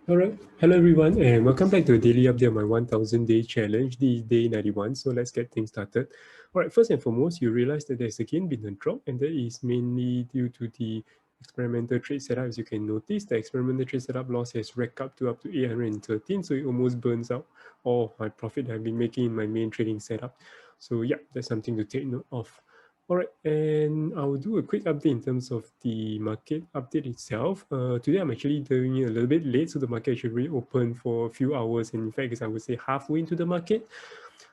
All right. Hello, everyone, and welcome back to a daily update of my 1000 day challenge. This is day 91. So let's get things started. All right. First and foremost, you realize that there's again been a drop, and that is mainly due to the experimental trade setup. As you can notice, the experimental trade setup loss has racked up to 813. So it almost burns out all of my profit that I've been making in my main trading setup. So yeah, that's something to take note of. All right, and I'll do a quick update in terms of the market update itself. Today, I'm actually doing it a little bit late, so the market should really open for a few hours. And in fact, I would say halfway into the market.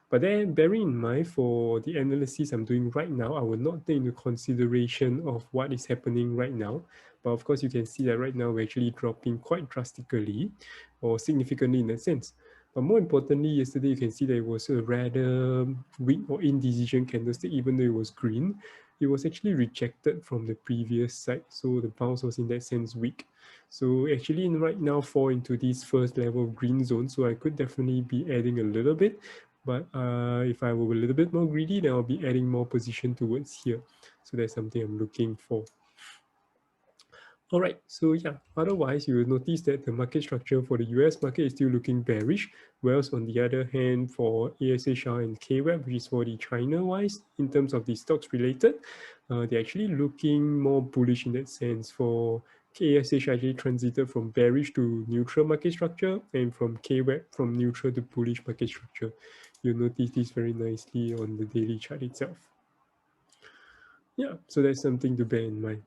But then, bearing in mind for the analysis I'm doing right now, I will not take into consideration of what is happening right now. But of course, you can see that right now we're actually dropping quite drastically or significantly in that sense. But more importantly, yesterday you can see that it was a rather weak or indecision candlestick, even though it was green. It was actually rejected from the previous side. So the bounce was in that sense weak. So actually right now fall into this first level of green zone. So I could definitely be adding a little bit. But if I were a little bit more greedy, then I'll be adding more position towards here. So that's something I'm looking for. All right, so yeah, otherwise you will notice that the market structure for the US market is still looking bearish, whereas on the other hand for ASHR and KWEB, which is for the China-wise, in terms of the stocks related, they're actually looking more bullish in that sense. For ASH actually transited from bearish to neutral market structure, and from KWEB from neutral to bullish market structure. You'll notice this very nicely on the daily chart itself. Yeah, so that's something to bear in mind.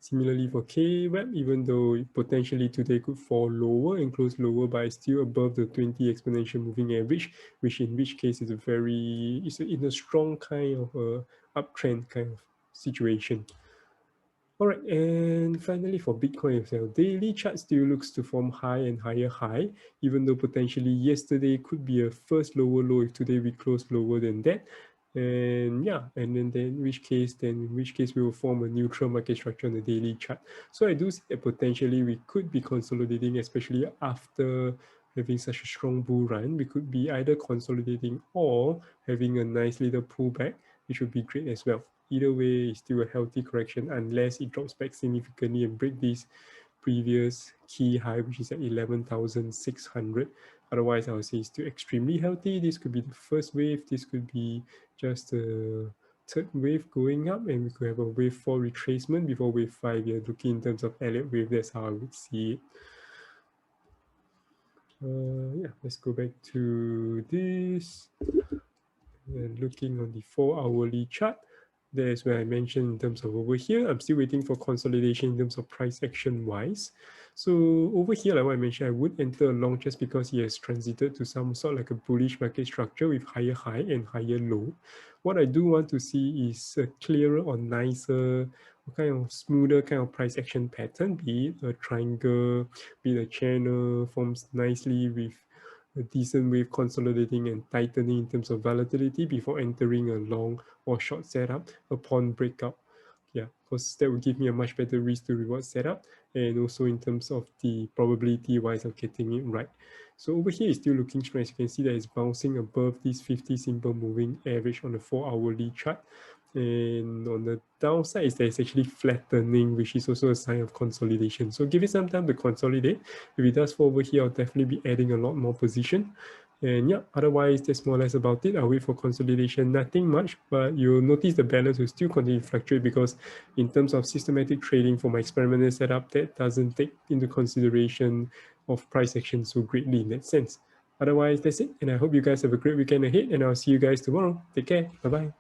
Similarly for KWEB, even though potentially today could fall lower and close lower, but still above the 20 exponential moving average, which in which case is in a strong kind of uptrend kind of situation. All right, and finally for Bitcoin itself, daily chart still looks to form high and higher high, even though potentially yesterday could be a first lower low if today we close lower than that. And yeah, and then in which case we will form a neutral market structure on the daily chart. So I do see that potentially we could be consolidating, especially after having such a strong bull run. We could be either consolidating or having a nice little pullback, which would be great as well. Either way, it's still a healthy correction unless it drops back significantly and break this previous key high, which is at 11,600. Otherwise, I would say it's still extremely healthy. This could be the first wave. This could be just a third wave going up, and we could have a wave 4 retracement before wave 5. You're looking in terms of Elliott wave. That's how I would see it. Yeah, let's go back to this. And looking on the 4-hourly chart, there's where I mentioned in terms of over here, I'm still waiting for consolidation in terms of price action wise. So over here, like what I mentioned, I would enter along just because he has transited to some sort of like a bullish market structure with higher high and higher low. What I do want to see is a clearer or nicer, kind of smoother kind of price action pattern, be it a triangle, be it a channel forms nicely with a decent wave consolidating and tightening in terms of volatility before entering a long or short setup upon breakout. Yeah, because that will give me a much better risk to reward setup, and also in terms of the probability wise of getting it right. So over here it's still looking strong. As you can see that it's bouncing above this 50 simple moving average on the 4-hourly chart. And on the downside is that it's actually flattening, which is also a sign of consolidation. So give it some time to consolidate. If it does fall over here, I'll definitely be adding a lot more position. And yeah, otherwise that's more or less about it. I'll wait for consolidation, nothing much, but you'll notice the balance will still continue to fluctuate because in terms of systematic trading for my experimental setup, that doesn't take into consideration of price action so greatly in that sense. Otherwise, that's it. And I hope you guys have a great weekend ahead, and I'll see you guys tomorrow. Take care. Bye-bye.